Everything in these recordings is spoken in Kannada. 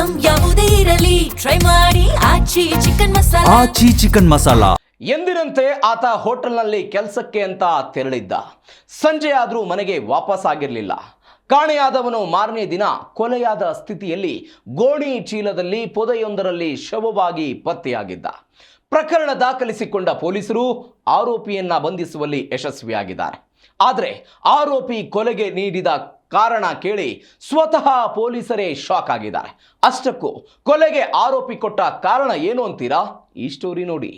ಐಟಂ ಯಾವುದೇ ಇರಲಿ ಟ್ರೈ ಮಾಡಿ ಆಚಿ ಚಿಕನ್ ಮಸಾಲಾ. ಎಂದಿನಂತೆ ಆತ ಹೋಟೆಲ್ನಲ್ಲಿ ಕೆಲಸಕ್ಕೆ ಅಂತ ತೆರಳಿದ್ದ. ಸಂಜೆ ಆದರೂ ಮನೆಗೆ ವಾಪಸ್ ಆಗಿರಲಿಲ್ಲ. ಕಾಣೆಯಾದವನು ಮಾರನೇ ದಿನ ಕೊಲೆಯಾದ ಸ್ಥಿತಿಯಲ್ಲಿ ಗೋಣಿ ಚೀಲದಲ್ಲಿ ಪೊದೆಯೊಂದರಲ್ಲಿ ಶವವಾಗಿ ಪತ್ತೆಯಾಗಿದ್ದ. ಪ್ರಕರಣ ದಾಖಲಿಸಿಕೊಂಡ ಪೊಲೀಸರು ಆರೋಪಿಯನ್ನ ಬಂಧಿಸುವಲ್ಲಿ ಯಶಸ್ವಿಯಾಗಿದ್ದಾರೆ. ಆದರೆ ಆರೋಪಿ ಕೊಲೆಗೆ ನೀಡಿದ ಕಾರಣ ಕೇಳಿ ಸ್ವತಃ ಪೊಲೀಸರೇ ಶಾಕ್ ಆಗಿದ್ದಾರೆ. ಅಷ್ಟಕ್ಕೂ ಕೊಲೆಗೆ ಆರೋಪಿ ಕೊಟ್ಟ ಕಾರಣ ಏನು ಅಂತೀರಾ? ಈ ಸ್ಟೋರಿ ನೋಡಿ.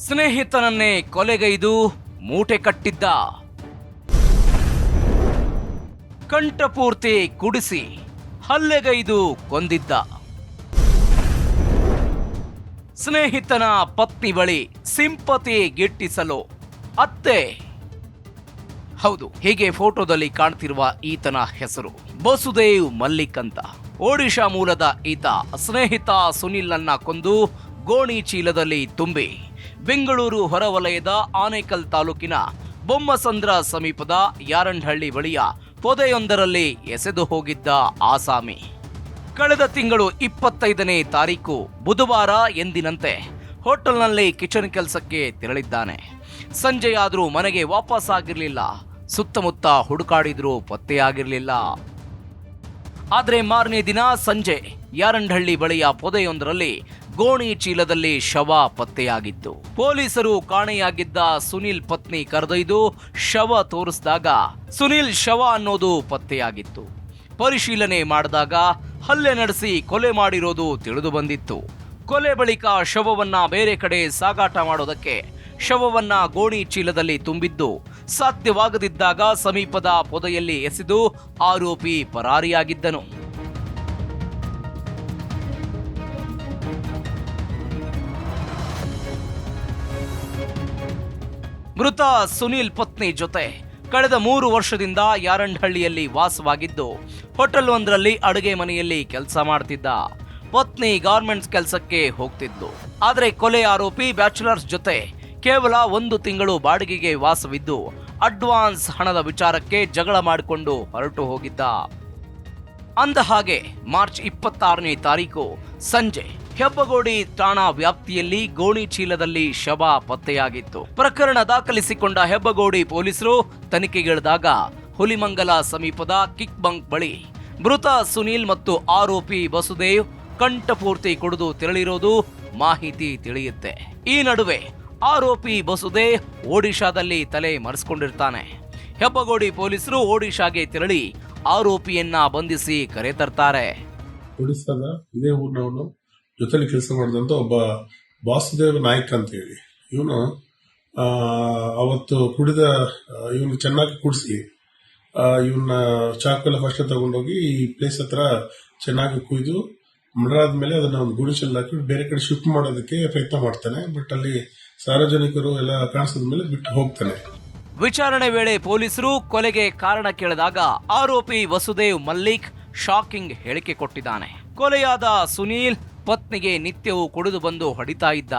ಸ್ನೇಹಿತನನ್ನೇ ಕೊಲೆಗೈದು ಮೂಟೆ ಕಟ್ಟಿದ್ದ. ಕಂಠಪೂರ್ತಿ ಕುಡಿಸಿ ಹಲ್ಲೆಗೈದು ಕೊಂದಿದ್ದ. ಸ್ನೇಹಿತನ ಪತ್ನಿ ಬಳಿ ಸಿಂಪತಿ ಗಿಟ್ಟಿಸಲು ಅತ್ತೆ. ಹೌದು, ಹೀಗೆ ಫೋಟೋದಲ್ಲಿ ಕಾಣ್ತಿರುವ ಈತನ ಹೆಸರು ಬಸುದೇವ್ ಮಲ್ಲಿಕ್ ಅಂತ. ಒಡಿಶಾ ಮೂಲದ ಈತ ಸ್ನೇಹಿತ ಸುನಿಲ್ನನ್ನ ಕೊಂದು ಗೋಣಿ ಚೀಲದಲ್ಲಿ ತುಂಬಿ ಬೆಂಗಳೂರು ಹೊರವಲಯದ ಆನೇಕಲ್ ತಾಲೂಕಿನ ಬೊಮ್ಮಸಂದ್ರ ಸಮೀಪದ ಯಾರಂಡಹಳ್ಳಿ ಬಳಿಯ ಪೊದೆಯೊಂದರಲ್ಲಿ ಎಸೆದು ಹೋಗಿದ್ದ ಆಸಾಮಿ. ಕಳೆದ ತಿಂಗಳು 25ನೇ ತಾರೀಕು ಬುಧವಾರ ಎಂದಿನಂತೆ ಹೋಟೆಲ್ನಲ್ಲಿ ಕಿಚನ್ ಕೆಲಸಕ್ಕೆ ತೆರಳಿದ್ದಾನೆ. ಸಂಜೆಯಾದರೂ ಮನೆಗೆ ವಾಪಸ್ ಆಗಿರಲಿಲ್ಲ. ಸುತ್ತಮುತ್ತ ಹುಡುಕಾಡಿದ್ರೂ ಪತ್ತೆಯಾಗಿರಲಿಲ್ಲ. ಆದರೆ ಮಾರನೇ ದಿನ ಸಂಜೆ ಯಾರಂಡಹಳ್ಳಿ ಬಳಿಯ ಪೊದೆಯೊಂದರಲ್ಲಿ ಗೋಣಿ ಚೀಲದಲ್ಲಿ ಶವ ಪತ್ತೆಯಾಗಿತ್ತು. ಪೊಲೀಸರು ಕಾಣೆಯಾಗಿದ್ದ ಸುನಿಲ್ ಪತ್ನಿ ಕರೆದೊಯ್ದು ಶವ ತೋರಿಸಿದಾಗ ಸುನಿಲ್ ಶವ ಅನ್ನೋದು ಪತ್ತೆಯಾಗಿತ್ತು. ಪರಿಶೀಲನೆ ಮಾಡಿದಾಗ ಹಲ್ಲೆ ನಡೆಸಿ ಕೊಲೆ ಮಾಡಿರೋದು ತಿಳಿದು ಬಂದಿತ್ತು. ಕೊಲೆ ಬಳಿಕ ಶವವನ್ನ ಬೇರೆ ಕಡೆ ಸಾಗಾಟ ಮಾಡೋದಕ್ಕೆ ಶವವನ್ನ ಗೋಣಿ ಚೀಲದಲ್ಲಿ ತುಂಬಿದ್ದು ಸಾಧ್ಯವಾಗದಿದ್ದಾಗ ಸಮೀಪದ ಪೊದೆಯಲ್ಲಿ ಎಸೆದು ಆರೋಪಿ ಪರಾರಿಯಾಗಿದ್ದನು. ಮೃತ ಸುನಿಲ್ ಪತ್ನಿ ಜೊತೆ ಕಳೆದ 3 ವರ್ಷದಿಂದ ಯಾರಂಡಹಳ್ಳಿಯಲ್ಲಿ ವಾಸವಾಗಿದ್ದು ಹೋಟೆಲ್ ಒಂದರಲ್ಲಿ ಅಡುಗೆ ಮನೆಯಲ್ಲಿ ಕೆಲಸ ಮಾಡ್ತಿದ್ದ. ಪತ್ನಿ ಗಾರ್ಮೆಂಟ್ಸ್ ಕೆಲಸಕ್ಕೆ ಹೋಗ್ತಿದ್ಲು. ಆದರೆ ಕೊಲೆ ಆರೋಪಿ ಬ್ಯಾಚುಲರ್ಸ್ ಜೊತೆ ಕೇವಲ 1 ತಿಂಗಳು ಬಾಡಿಗೆಗೆ ವಾಸವಿದ್ದು ಅಡ್ವಾನ್ಸ್ ಹಣದ ವಿಚಾರಕ್ಕೆ ಜಗಳ ಮಾಡಿಕೊಂಡು ಹೊರಟು ಹೋಗಿದ್ದ. ಅಂದ ಹಾಗೆ ಮಾರ್ಚ್ 26ನೇ ತಾರೀಕು ಸಂಜೆ ಹೆಬ್ಬಗೋಡಿ ಠಾಣಾ ವ್ಯಾಪ್ತಿಯಲ್ಲಿ ಗೋಣಿ ಚೀಲದಲ್ಲಿ ಶವ ಪತ್ತೆಯಾಗಿತ್ತು. ಪ್ರಕರಣ ದಾಖಲಿಸಿಕೊಂಡ ಹೆಬ್ಬಗೋಡಿ ಪೊಲೀಸರು ತನಿಖೆಗಿಳಿದಾಗ ಹುಲಿಮಂಗಲ ಸಮೀಪದ ಕಿಕ್ ಬಂಕ್ ಬಳಿ ಮೃತ ಸುನೀಲ್ ಮತ್ತು ಆರೋಪಿ ಬಸುದೇವ್ ಕಂಠಪೂರ್ತಿ ಕುಡಿದು ತೆರಳಿರೋದು ಮಾಹಿತಿ ತಿಳಿಯುತ್ತೆ. ಈ ನಡುವೆ ಆರೋಪಿ ಬಸುದೇವ್ ಒಡಿಶಾದಲ್ಲಿ ತಲೆ ಮರೆಸಿಕೊಂಡಿರ್ತಾನೆ. ಹೆಬ್ಬಗೋಡಿ ಪೊಲೀಸರು ಒಡಿಶಾಗೆ ತೆರಳಿ ಆರೋಪಿಯನ್ನ ಬಂಧಿಸಿ ಕರೆತರ್ತಾರೆ. ಒಡಿಶಾದ ಇದೇ ಊರಿನವನು ಜೊತೆಲಿ ಕೆಲಸ ಮಾಡಿದಂತ ಒಬ್ಬ ವಾಸುದೇವ್ ನಾಯ್ಕ್ ಅಂತ ಹೇಳಿ ಇವನು ಅವತ್ತು ಕುಡಿದ ಇವನು ಚೆನ್ನಾಗಿ ಕುಡಿಸಿ ಇವನ್ನ ಚಾಕುಲ್ಲ ಫಸ್ಟ್ ತಗೊಂಡೋಗಿ ಈ ಪ್ಲೇಸ್ ಹತ್ರ ಚೆನ್ನಾಗಿ ಕುಯ್ದು ಮಡರಾದ್ಮೇಲೆ ಅದನ್ನ ಒಂದು ಗುಡಿಸಲ್ಲಿ ಹಾಕಿ ಬೇರೆ ಕಡೆ ಶಿಫ್ಟ್ ಮಾಡೋದಕ್ಕೆ ಪ್ರಯತ್ನ ಮಾಡ್ತಾನೆ. ಬಟ್ ಅಲ್ಲಿ ಸಾರ್ವಜನಿಕರು ಎಲ್ಲ ಕಾಣಿಸಿದ ಮೇಲೆ ಬಿಟ್ಟು ಹೋಗ್ತಾನೆ. ವಿಚಾರಣೆ ವೇಳೆ ಪೊಲೀಸರು ಕೊಲೆಗೆ ಕಾರಣ ಕೇಳಿದಾಗ ಆರೋಪಿ ವಸುದೇವ್ ಮಲ್ಲಿಕ್ ಶಾಕಿಂಗ್ ಹೇಳಿಕೆ ಕೊಟ್ಟಿದ್ದಾನೆ. ಕೊಲೆಯಾದ ಸುನೀಲ್ ಪತ್ನಿಗೆ ನಿತ್ಯವೂ ಕುಡಿದು ಬಂದು ಹೊಡಿತಾ ಇದ್ದ.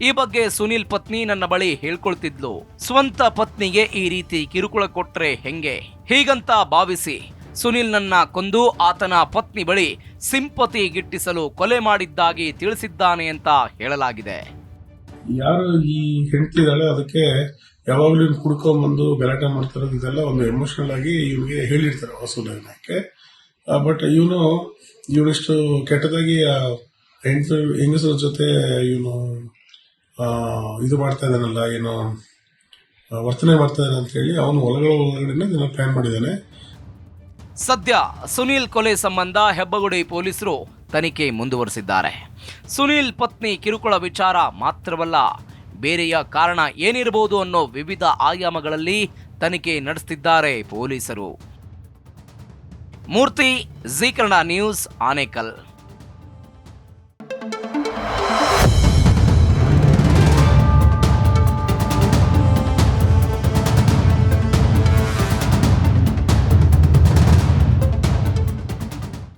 ಈ ಬಗ್ಗೆ ಸುನೀಲ್ ಪತ್ನಿ ನನ್ನ ಬಳಿ ಹೇಳ್ಕೊಳ್ತಿದ್ಲು. ಸ್ವಂತ ಪತ್ನಿಗೆ ಈ ರೀತಿ ಕಿರುಕುಳ ಕೊಟ್ರೆ ಹೆಂಗೆ? ಹೀಗಂತ ಭಾವಿಸಿ ಸುನೀಲ್ ನನ್ನ ಕೊಂದು ಆತನ ಪತ್ನಿ ಬಳಿ ಸಿಂಪತಿ ಗಿಟ್ಟಿಸಲು ಕೊಲೆ ಮಾಡಿದ್ದಾಗಿ ತಿಳಿಸಿದ್ದಾನೆ ಅಂತ ಹೇಳಲಾಗಿದೆ. ಯಾರು ಈ ಹೆಂಡ್ತಿದಾಳೆ ಅದಕ್ಕೆ ಯಾವಾಗ್ಲೂ ಕುಡ್ಕೊಂಡ್ಬಂದು ಗಲಾಟೆ ಮಾಡ್ತಿರೋದು ಇದೆಲ್ಲ ಒಂದು ಎಮೋಷನಲ್ ಆಗಿ ಇವನಿಗೆ ಹೇಳಿರ್ತಾರೆ ವಸುದೇವನಕ್ಕೆ. ಬಟ್ ಇವನಿಷ್ಟು ಕೆಟ್ಟದಾಗಿ ಹೆಂಗಸರ ಜೊತೆ ಇವನು ಇದು ಮಾಡ್ತಾ ಇದ್ದಾನಲ್ಲ, ಏನೋ ವರ್ತನೆ ಮಾಡ್ತಾ ಇದ್ದಾನೆ ಅಂತ ಹೇಳಿ ಅವನು ಒಳಗಡೆ ಪ್ಲಾನ್ ಮಾಡಿದ್ದಾನೆ. ಸದ್ಯ ಸುನೀಲ್ ಕೊಲೆ ಸಂಬಂಧ ಹೆಬ್ಬಗೋಡಿ ಪೊಲೀಸರು ತನಿಖೆ ಮುಂದುವರೆಸಿದ್ದಾರೆ. ಸುನೀಲ್ ಪತ್ನಿ ಕಿರುಕುಳ ವಿಚಾರ ಮಾತ್ರವಲ್ಲ, ಬೇರೆಯ ಕಾರಣ ಏನಿರಬಹುದು ಅನ್ನೋ ವಿವಿಧ ಆಯಾಮಗಳಲ್ಲಿ ತನಿಖೆ ನಡೆಸುತ್ತಿದ್ದಾರೆ ಪೊಲೀಸರು. ಮೂರ್ತಿ, ಜೀ ಕನ್ನಡ ನ್ಯೂಸ್, ಆನೇಕಲ್.